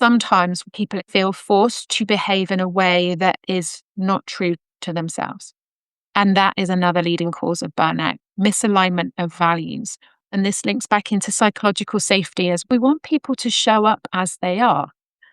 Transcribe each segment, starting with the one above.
sometimes people feel forced to behave in a way that is not true to themselves. And that is another leading cause of burnout, misalignment of values. And this links back into psychological safety as we want people to show up as they are.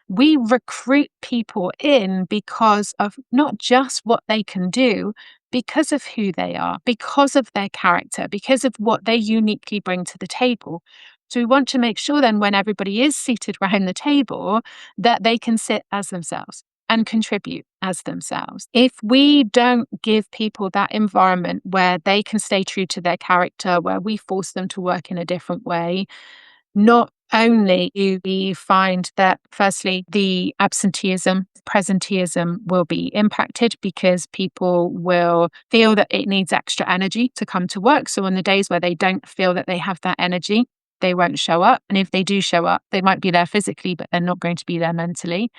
We recruit people in because of not just what they can do, because of who they are, because of their character, because of what they uniquely bring to the table. So we want to make sure then when everybody is seated around the table that they can sit as themselves and contribute as themselves. If we don't give people that environment where they can stay true to their character, where we force them to work in a different way, not only do we find that, firstly, the absenteeism, presenteeism will be impacted because people will feel that it needs extra energy to come to work. So on the days where they don't feel that they have that energy, they won't show up. And if they do show up, they might be there physically, but they're not going to be there mentally.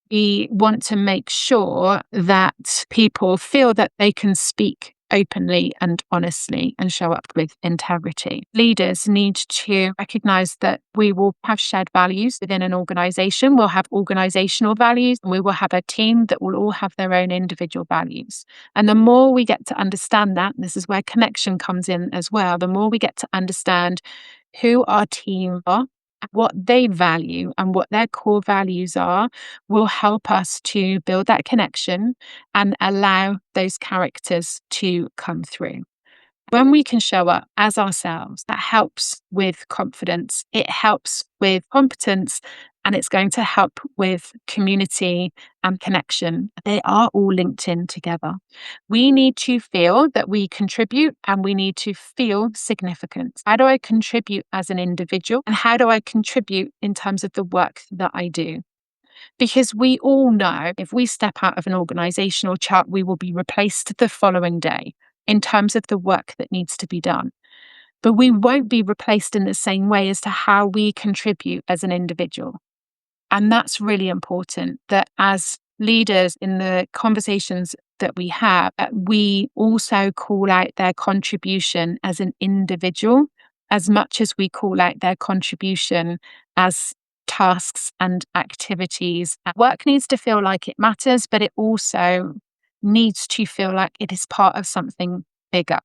We want to make sure that people feel that they can speak openly and honestly and show up with integrity. Leaders need to recognize that we will have shared values within an organization. We'll have organizational values, and we will have a team that will all have their own individual values. And the more we get to understand that, and this is where connection comes in as well, the more we get to understand who our team are, what they value and what their core values are, will help us to build that connection and allow those characters to come through. When we can show up as ourselves, that helps with confidence, it helps with competence, and it's going to help with community and connection. They are all linked in together. We need to feel that we contribute and we need to feel significance. How do I contribute as an individual? And how do I contribute in terms of the work that I do? Because we all know if we step out of an organizational chart, we will be replaced the following day in terms of the work that needs to be done. But we won't be replaced in the same way as to how we contribute as an individual. And that's really important, that as leaders in the conversations that we have, we also call out their contribution as an individual as much as we call out their contribution as tasks and activities. Work needs to feel like it matters, but it also needs to feel like it is part of something bigger.